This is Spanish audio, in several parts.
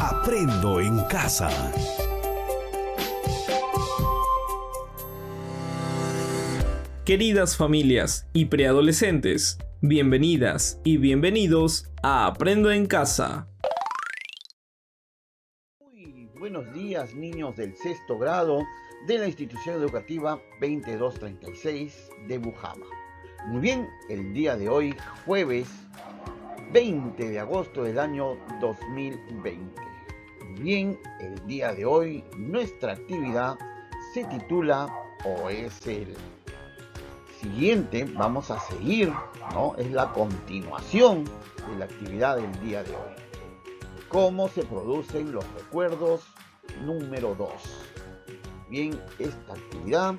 Aprendo en casa. Queridas familias y preadolescentes, bienvenidas y bienvenidos a Aprendo en Casa. Muy buenos días, niños del sexto grado de la institución educativa 2236 de Bujama. Muy bien, el día de hoy, jueves 20 de agosto del año 2020. Muy bien, el día de hoy nuestra actividad se titula o es el siguiente, vamos a seguir, ¿no? Es la continuación de la actividad del día de hoy. ¿Cómo se producen los recuerdos? Número 2. Bien, esta actividad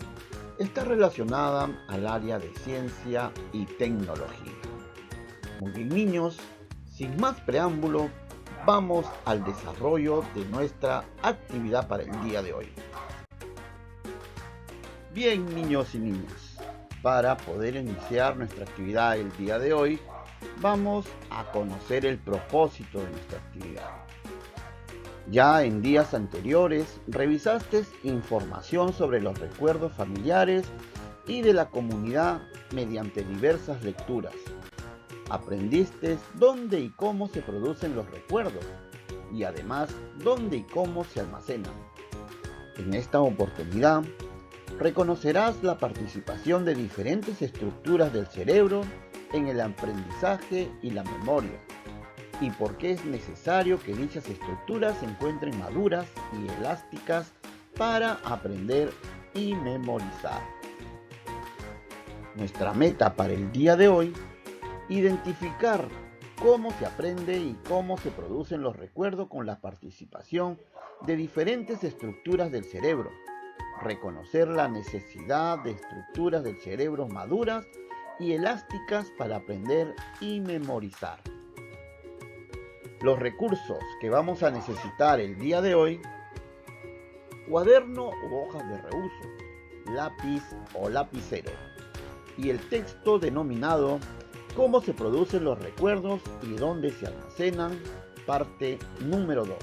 está relacionada al área de ciencia y tecnología. Muy bien, niños, sin más preámbulo, vamos al desarrollo de nuestra actividad para el día de hoy. Bien, niños y niñas, para poder iniciar nuestra actividad el día de hoy, vamos a conocer el propósito de nuestra actividad. Ya en días anteriores revisaste información sobre los recuerdos familiares y de la comunidad mediante diversas lecturas. Aprendiste dónde y cómo se producen los recuerdos y además dónde y cómo se almacenan. En esta oportunidad reconocerás la participación de diferentes estructuras del cerebro en el aprendizaje y la memoria, y por qué es necesario que dichas estructuras se encuentren maduras y elásticas para aprender y memorizar. Nuestra meta para el día de hoy: identificar cómo se aprende y cómo se producen los recuerdos con la participación de diferentes estructuras del cerebro. Reconocer la necesidad de estructuras del cerebro maduras y elásticas para aprender y memorizar. Los recursos que vamos a necesitar el día de hoy: cuaderno u hojas de reuso, lápiz o lapicero, y el texto denominado ¿Cómo se producen los recuerdos y dónde se almacenan? Parte número 2.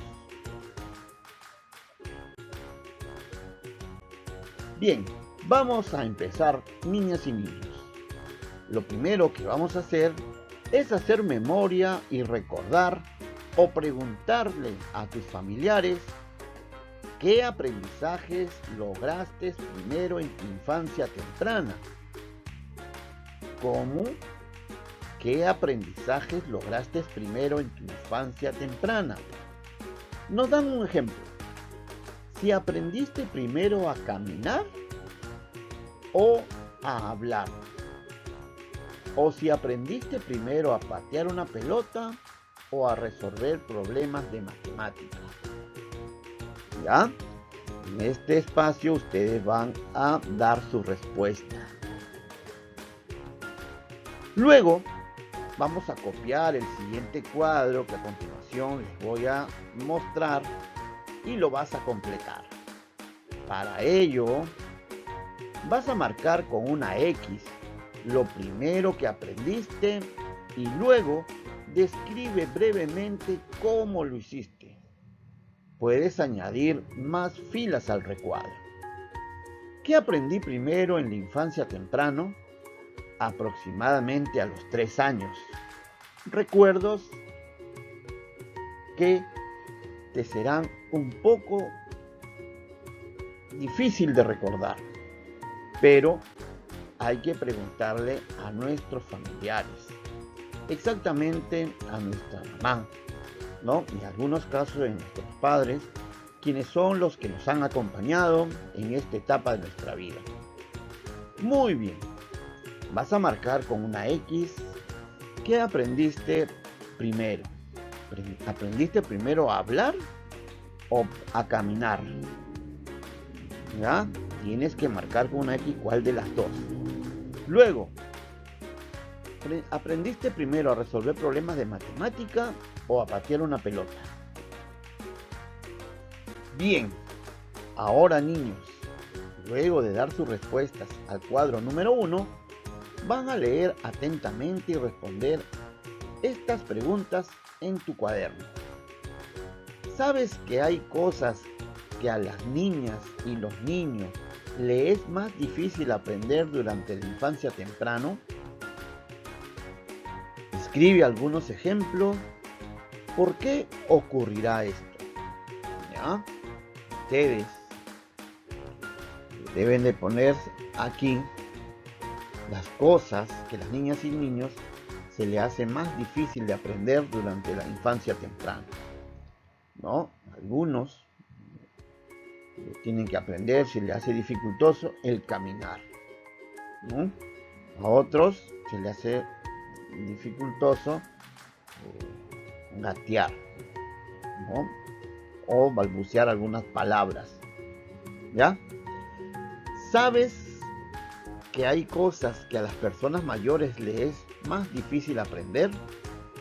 Bien, vamos a empezar, niñas y niños. Lo primero que vamos a hacer es hacer memoria y recordar o preguntarle a tus familiares qué aprendizajes lograste primero en tu infancia temprana. ¿Cómo? ¿Qué aprendizajes lograste primero en tu infancia temprana? Nos dan un ejemplo. Si aprendiste primero a caminar o a hablar. O si aprendiste primero a patear una pelota o a resolver problemas de matemáticas. ¿Ya? En este espacio ustedes van a dar su respuesta. Luego vamos a copiar el siguiente cuadro que a continuación les voy a mostrar y lo vas a completar. Para ello, vas a marcar con una X lo primero que aprendiste y luego describe brevemente cómo lo hiciste. Puedes añadir más filas al recuadro. ¿Qué aprendí primero en la infancia temprano? Aproximadamente a los 3 años. Recuerdos que te serán un poco difícil de recordar, pero hay que preguntarle a nuestros familiares, exactamente a nuestra mamá, ¿no? Y en algunos casos de nuestros padres, quienes son los que nos han acompañado en esta etapa de nuestra vida. Muy bien. Vas a marcar con una X qué aprendiste primero. ¿Aprendiste primero a hablar o a caminar? ¿Ya? Tienes que marcar con una X cuál de las dos. Luego, ¿aprendiste primero a resolver problemas de matemática o a patear una pelota? Bien, ahora niños, luego de dar sus respuestas al cuadro número 1, van a leer atentamente y responder estas preguntas en tu cuaderno. ¿Sabes que hay cosas que a las niñas y los niños le es más difícil aprender durante la infancia temprano? Escribe algunos ejemplos. ¿Por qué ocurrirá esto? ¿Ya? Ustedes deben de poner aquí las cosas que a las niñas y niños se les hace más difícil de aprender durante la infancia temprana, ¿no? Algunos tienen que aprender, se les hace dificultoso el caminar, ¿no? A otros se les hace dificultoso gatear, ¿no? O balbucear algunas palabras, ¿ya? ¿Sabes que hay cosas que a las personas mayores les es más difícil aprender?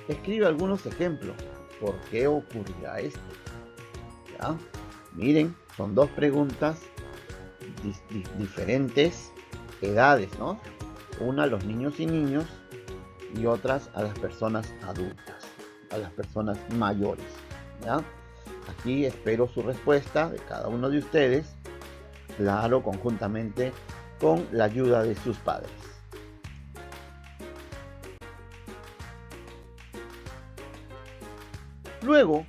Escribe algunos ejemplos. ¿Por qué ocurrirá esto? ¿Ya? Miren, son dos preguntas diferentes edades, ¿no? Una a los niños y niños y otras a las personas adultas, a las personas mayores, ¿ya? Aquí espero su respuesta de cada uno de ustedes, claro, conjuntamente con la ayuda de sus padres. Luego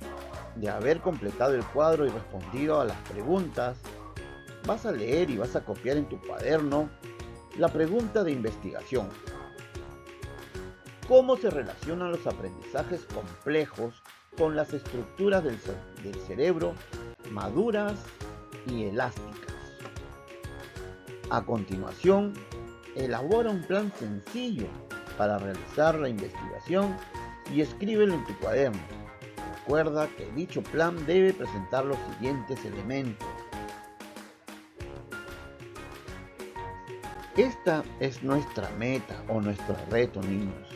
de haber completado el cuadro y respondido a las preguntas, vas a leer y vas a copiar en tu cuaderno la pregunta de investigación. ¿Cómo se relacionan los aprendizajes complejos con las estructuras del cerebro maduras y elásticas? A continuación, elabora un plan sencillo para realizar la investigación y escríbelo en tu cuaderno. Recuerda que dicho plan debe presentar los siguientes elementos. Esta es nuestra meta o nuestro reto, niños.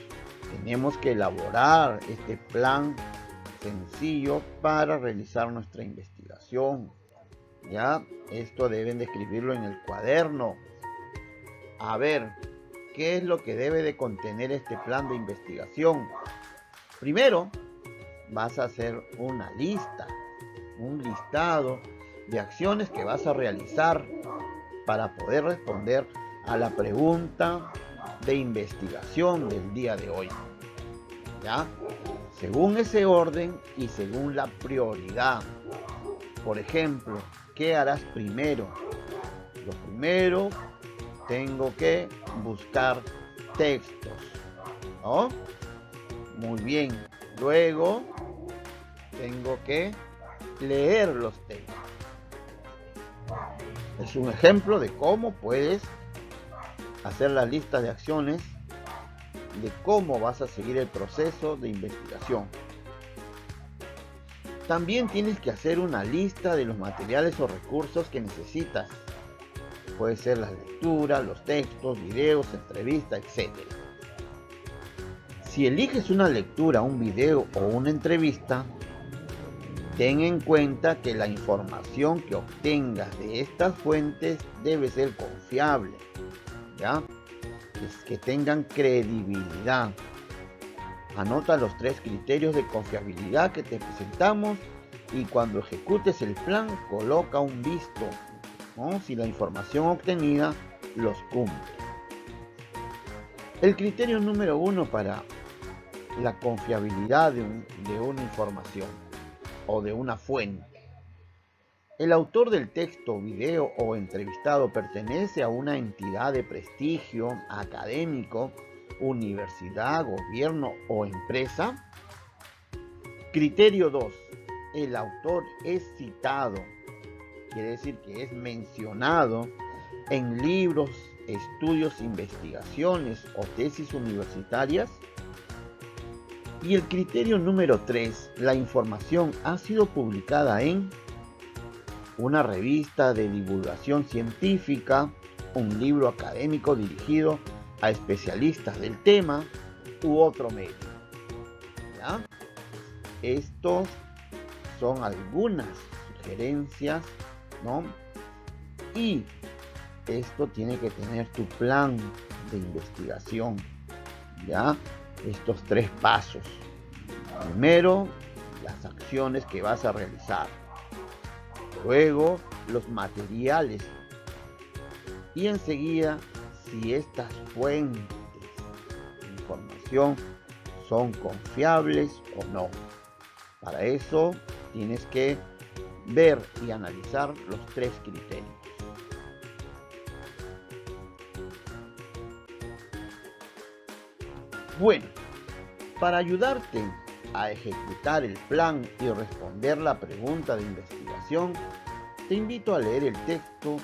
Tenemos que elaborar este plan sencillo para realizar nuestra investigación. Ya, esto deben de escribirlo en el cuaderno. A ver, ¿qué es lo que debe de contener este plan de investigación? Primero, vas a hacer una lista, un listado de acciones que vas a realizar para poder responder a la pregunta de investigación del día de hoy. ¿Ya? Según ese orden y según la prioridad. Por ejemplo, ¿qué harás primero? Lo primero, tengo que buscar textos, ¿no? Muy bien. Luego, tengo que leer los textos. Es un ejemplo de cómo puedes hacer la lista de acciones, de cómo vas a seguir el proceso de investigación. También tienes que hacer una lista de los materiales o recursos que necesitas. Puede ser la lectura, los textos, videos, entrevistas, etc. Si eliges una lectura, un video o una entrevista, ten en cuenta que la información que obtengas de estas fuentes debe ser confiable, ¿ya? Que tengan credibilidad. Anota los 3 criterios de confiabilidad que te presentamos y cuando ejecutes el plan coloca un visto, ¿no? Si la información obtenida los cumple. El criterio número 1 para la confiabilidad de una información o de una fuente. El autor del texto, video o entrevistado pertenece a una entidad de prestigio académico, universidad, gobierno o empresa. Criterio 2. El autor es citado, quiere decir que es mencionado en libros, estudios, investigaciones o tesis universitarias. Y el criterio número 3. La información ha sido publicada en una revista de divulgación científica, un libro académico dirigido a especialistas del tema u otro medio. ¿Ya? Estos son algunas sugerencias, ¿no? Y esto tiene que tener tu plan de investigación, ¿ya? Estos 3 pasos. Primero, las acciones que vas a realizar. Luego, los materiales. Y enseguida, si estas fuentes de información son confiables o no. Para eso tienes que ver y analizar los 3 criterios. Bueno, para ayudarte a ejecutar el plan y responder la pregunta de investigación, te invito a leer el texto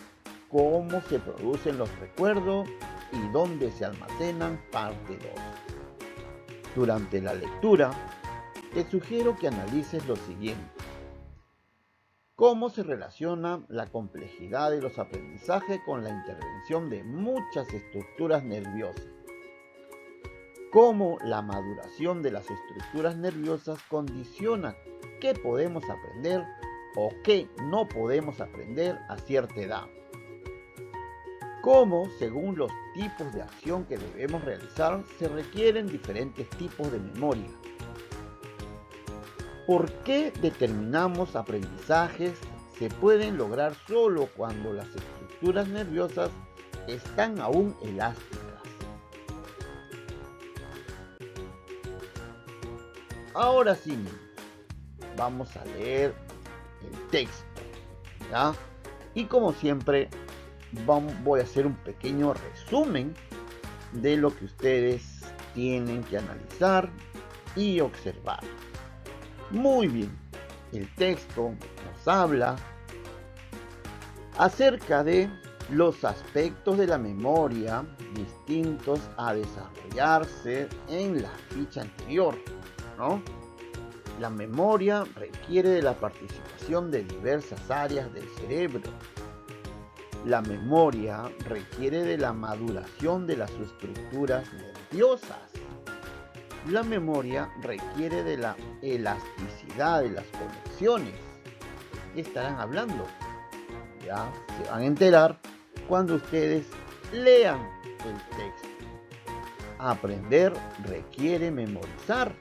Cómo se producen los recuerdos y dónde se almacenan, parte 2. Durante la lectura, te sugiero que analices lo siguiente. Cómo se relaciona la complejidad de los aprendizajes con la intervención de muchas estructuras nerviosas. Cómo la maduración de las estructuras nerviosas condiciona qué podemos aprender o qué no podemos aprender a cierta edad. Cómo, según los tipos de acción que debemos realizar, se requieren diferentes tipos de memoria. ¿Por qué determinamos aprendizajes se pueden lograr solo cuando las estructuras nerviosas están aún elásticas? Ahora sí, vamos a leer el texto, ¿ya? Y como siempre, voy a hacer un pequeño resumen de lo que ustedes tienen que analizar y observar. Muy bien, el texto nos habla acerca de los aspectos de la memoria distintos a desarrollarse en la ficha anterior, ¿no? La memoria requiere de la participación de diversas áreas del cerebro. La memoria requiere de la maduración de las estructuras nerviosas. La memoria requiere de la elasticidad de las conexiones. ¿Qué estarán hablando? Ya se van a enterar cuando ustedes lean el texto. Aprender requiere memorizar,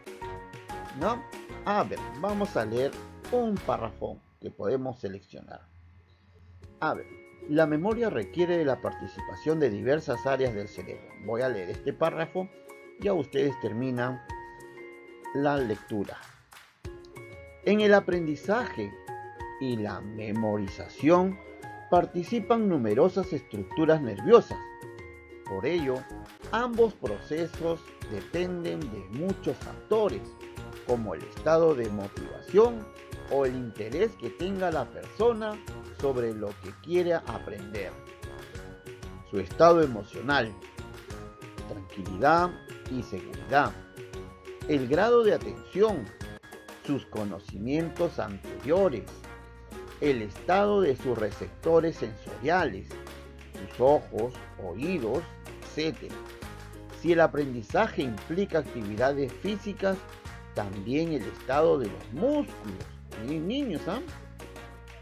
¿no? A ver, vamos a leer un párrafo que podemos seleccionar. A ver, la memoria requiere de la participación de diversas áreas del cerebro. Voy a leer este párrafo. Ya ustedes terminan la lectura. En el aprendizaje y la memorización participan numerosas estructuras nerviosas. Por ello, ambos procesos dependen de muchos factores, como el estado de motivación o el interés que tenga la persona sobre lo que quiere aprender, su estado emocional, tranquilidad y seguridad, el grado de atención, sus conocimientos anteriores, el estado de sus receptores sensoriales, sus ojos, oídos, etc. Si el aprendizaje implica actividades físicas, también el estado de los músculos. Miren, niños,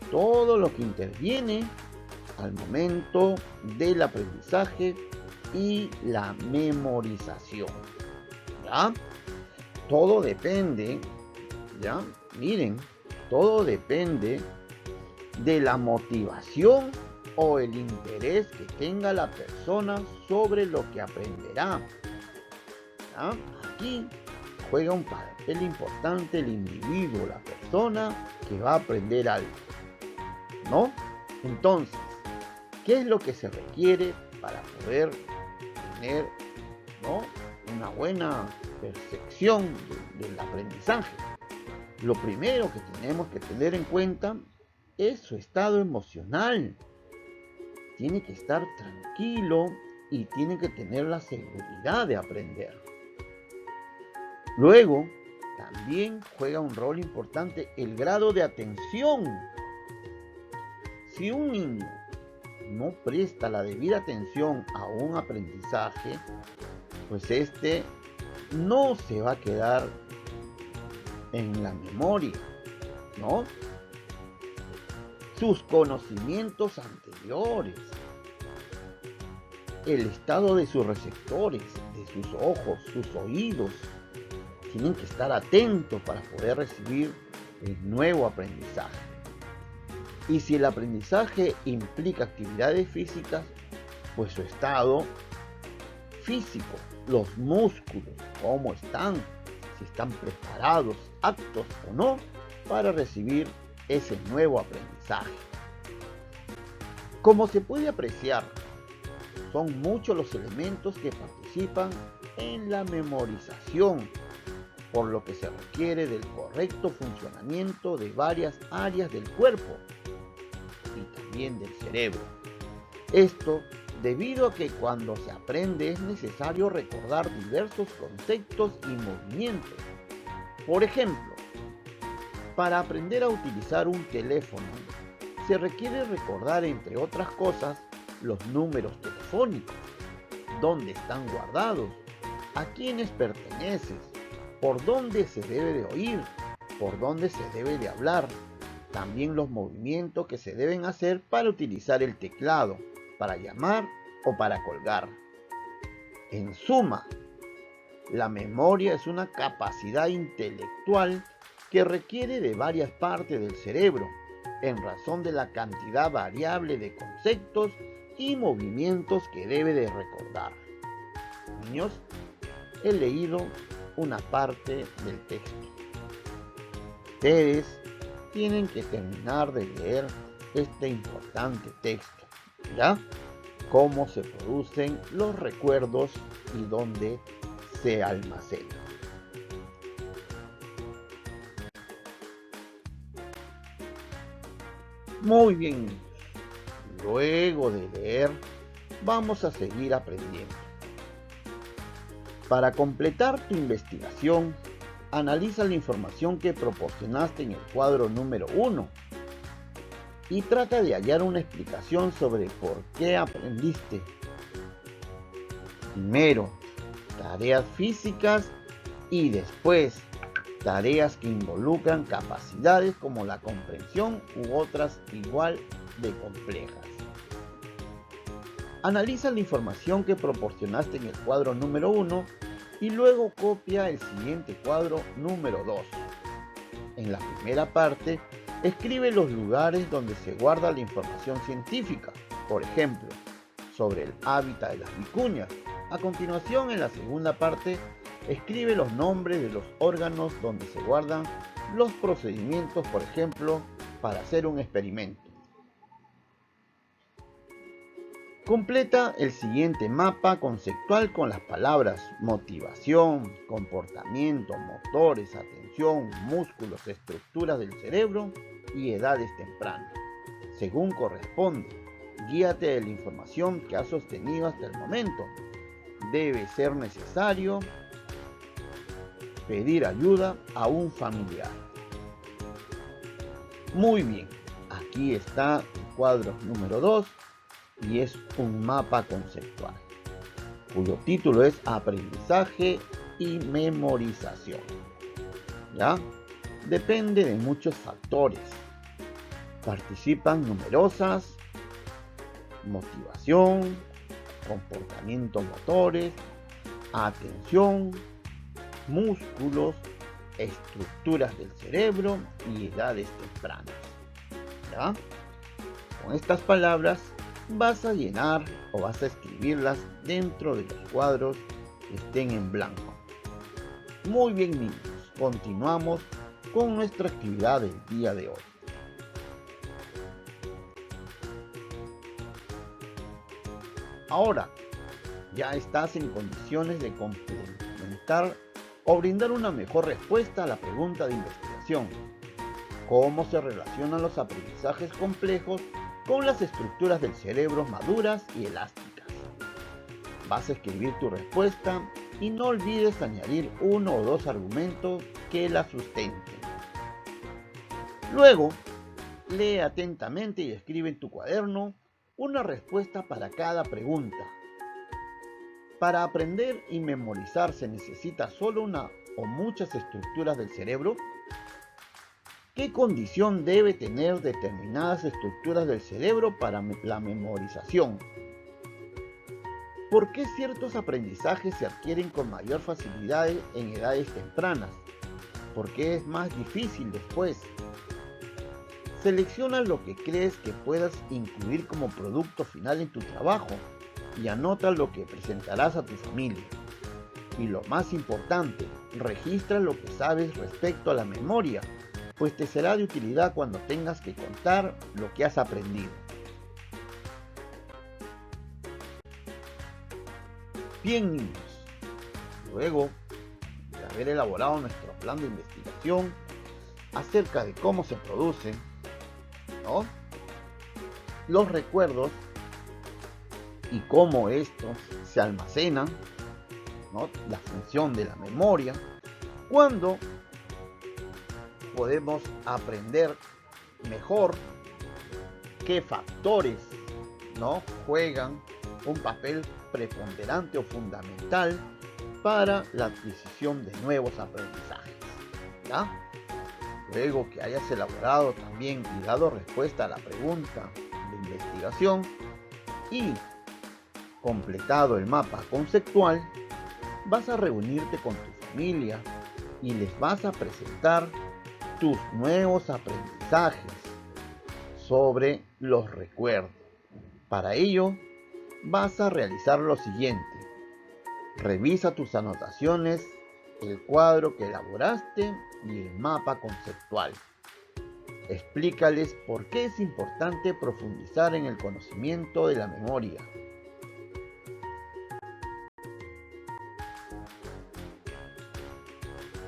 todo lo que interviene al momento del aprendizaje y la memorización, ¿ya? Todo depende, ¿ya? Miren, todo depende de la motivación o el interés que tenga la persona sobre lo que aprenderá, ¿ya? Aquí juega un papel importante el individuo, la persona que va a aprender algo, ¿no? Entonces, ¿qué es lo que se requiere para poder tener, ¿no?, una buena percepción del aprendizaje? Lo primero que tenemos que tener en cuenta es su estado emocional. Tiene que estar tranquilo y tiene que tener la seguridad de aprender. Luego, también juega un rol importante el grado de atención. Si un niño no presta la debida atención a un aprendizaje, pues este no se va a quedar en la memoria, ¿no? Sus conocimientos anteriores, el estado de sus receptores, de sus ojos, sus oídos, tienen que estar atentos para poder recibir el nuevo aprendizaje. Y si el aprendizaje implica actividades físicas, pues su estado físico, los músculos, cómo están, si están preparados, aptos o no para recibir ese nuevo aprendizaje. Como se puede apreciar, son muchos los elementos que participan en la memorización, por lo que se requiere del correcto funcionamiento de varias áreas del cuerpo y también del cerebro. Esto debido a que cuando se aprende es necesario recordar diversos conceptos y movimientos. Por ejemplo, para aprender a utilizar un teléfono, se requiere recordar, entre otras cosas, los números telefónicos, dónde están guardados, a quiénes perteneces, por dónde se debe de oír, por dónde se debe de hablar, también los movimientos que se deben hacer para utilizar el teclado, para llamar o para colgar. En suma, la memoria es una capacidad intelectual que requiere de varias partes del cerebro, en razón de la cantidad variable de conceptos y movimientos que debe de recordar. Niños, he leído una parte del texto. Ustedes tienen que terminar de leer este importante texto, ¿ya? Cómo se producen los recuerdos y dónde se almacenan. Muy bien, luego de leer, vamos a seguir aprendiendo. Para completar tu investigación, analiza la información que proporcionaste en el cuadro número 1 y trata de hallar una explicación sobre por qué aprendiste. Primero, tareas físicas y después, tareas que involucran capacidades como la comprensión u otras igual de complejas. Analiza la información que proporcionaste en el cuadro número 1 y luego copia el siguiente cuadro número 2. En la primera parte, escribe los lugares donde se guarda la información científica, por ejemplo, sobre el hábitat de las vicuñas. A continuación, en la segunda parte, escribe los nombres de los órganos donde se guardan los procedimientos, por ejemplo, para hacer un experimento. Completa el siguiente mapa conceptual con las palabras motivación, comportamiento, motores, atención, músculos, estructuras del cerebro y edades tempranas. Según corresponde, guíate de la información que has sostenido hasta el momento. Debe ser necesario pedir ayuda a un familiar. Muy bien, aquí está el cuadro número 2 y es un mapa conceptual, cuyo título es Aprendizaje y Memorización. ¿Ya? Depende de muchos factores. Participan numerosas: motivación, comportamiento motores, atención, músculos, estructuras del cerebro y edades tempranas. ¿Ya? Con estas palabras vas a llenar o vas a escribirlas dentro de los cuadros que estén en blanco. Muy bien, niños, continuamos con nuestra actividad del día de hoy. Ahora ya estás en condiciones de complementar o brindar una mejor respuesta a la pregunta de investigación: ¿cómo se relacionan los aprendizajes complejos con las estructuras del cerebro maduras y elásticas? Vas a escribir tu respuesta y no olvides añadir 1 o 2 argumentos que la sustenten. Luego, lee atentamente y escribe en tu cuaderno una respuesta para cada pregunta. Para aprender y memorizar, ¿se necesita solo una o muchas estructuras del cerebro? ¿Qué condición debe tener determinadas estructuras del cerebro para la memorización? ¿Por qué ciertos aprendizajes se adquieren con mayor facilidad en edades tempranas? ¿Por qué es más difícil después? Selecciona lo que crees que puedas incluir como producto final en tu trabajo y anota lo que presentarás a tu familia. Y lo más importante, registra lo que sabes respecto a la memoria, pues te será de utilidad cuando tengas que contar lo que has aprendido. Bien, niños, luego de haber elaborado nuestro plan de investigación acerca de cómo se producen, ¿no?, los recuerdos y cómo estos se almacenan, ¿no?, la función de la memoria, cuando podemos aprender mejor qué factores, ¿no?, juegan un papel preponderante o fundamental para la adquisición de nuevos aprendizajes, ¿ya? Luego que hayas elaborado también y dado respuesta a la pregunta de investigación y completado el mapa conceptual, vas a reunirte con tu familia y les vas a presentar tus nuevos aprendizajes sobre los recuerdos. Para ello, vas a realizar lo siguiente. Revisa tus anotaciones, el cuadro que elaboraste y el mapa conceptual. Explícales por qué es importante profundizar en el conocimiento de la memoria.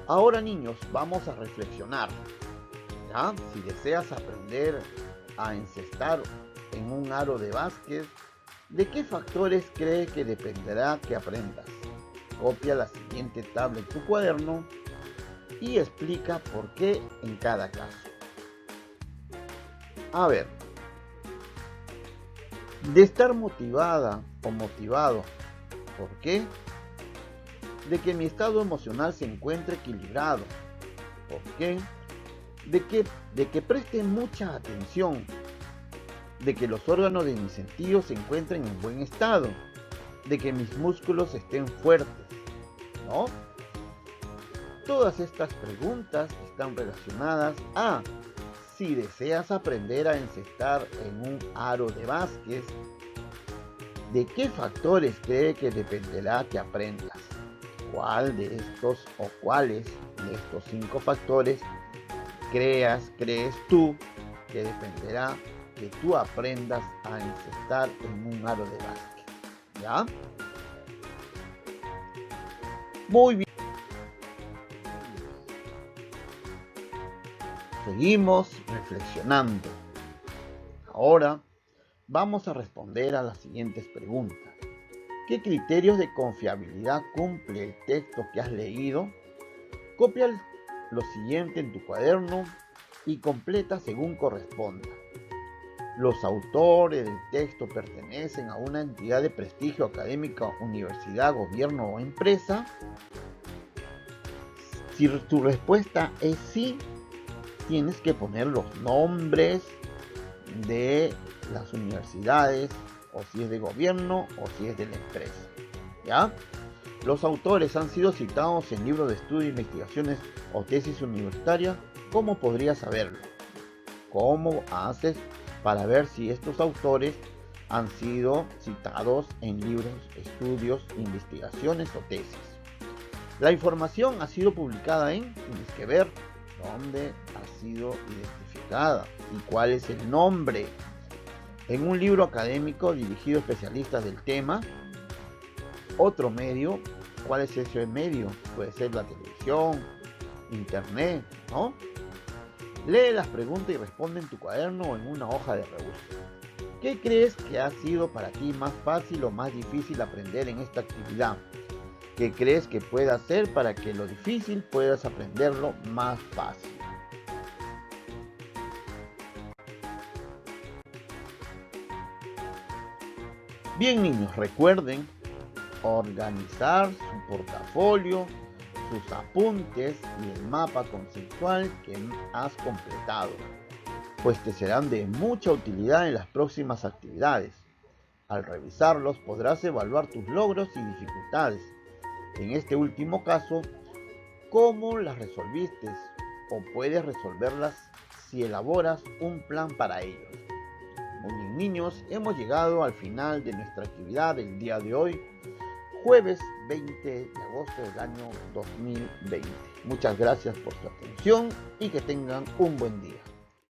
Ahora, niños, vamos a reflexionar, ¿ya? Si deseas aprender a encestar en un aro de básquet, ¿de qué factores cree que dependerá que aprendas? Copia la siguiente tabla en tu cuaderno y explica por qué en cada caso. A ver, de estar motivada o motivado, ¿por qué? De que mi estado emocional se encuentre equilibrado, ¿por qué? De que preste mucha atención, de que los órganos de mis sentidos se encuentren en buen estado, de que mis músculos estén fuertes, ¿no? Todas estas preguntas están relacionadas a si deseas aprender a encestar en un aro de básquet, ¿de qué factores cree que dependerá que aprendas? ¿Cuál de estos o cuáles de estos 5 factores crees tú que dependerá que tú aprendas a encestar en un aro de básquet? ¿Ya? Muy bien. Seguimos reflexionando. Ahora vamos a responder a las siguientes preguntas. ¿Qué criterios de confiabilidad cumple el texto que has leído? Copia lo siguiente en tu cuaderno y completa según corresponda. ¿Los autores del texto pertenecen a una entidad de prestigio académica, universidad, gobierno o empresa? Si tu respuesta es sí, tienes que poner los nombres de las universidades, o si es de gobierno o si es de la empresa, ¿ya? Los autores han sido citados en libros de estudio, investigaciones o tesis universitarias. ¿Cómo podrías saberlo? ¿Cómo haces para ver si estos autores han sido citados en libros, estudios, investigaciones o tesis? La información ha sido publicada en, tienes que ver dónde ha sido identificada y cuál es el nombre. En un libro académico dirigido a especialistas del tema. Otro medio, ¿cuál es ese medio? Puede ser la televisión, internet, ¿no? Lee las preguntas y responde en tu cuaderno o en una hoja de rebusco. ¿Qué crees que ha sido para ti más fácil o más difícil aprender en esta actividad? ¿Qué crees que puede hacer para que lo difícil puedas aprenderlo más fácil? Bien, niños, recuerden organizar su portafolio, sus apuntes y el mapa conceptual que has completado, pues te serán de mucha utilidad en las próximas actividades. Al revisarlos podrás evaluar tus logros y dificultades. En este último caso, cómo las resolviste o puedes resolverlas si elaboras un plan para ellos. Muy bien, niños, hemos llegado al final de nuestra actividad del día de hoy, jueves 20 de agosto del año 2020. Muchas gracias por su atención y que tengan un buen día.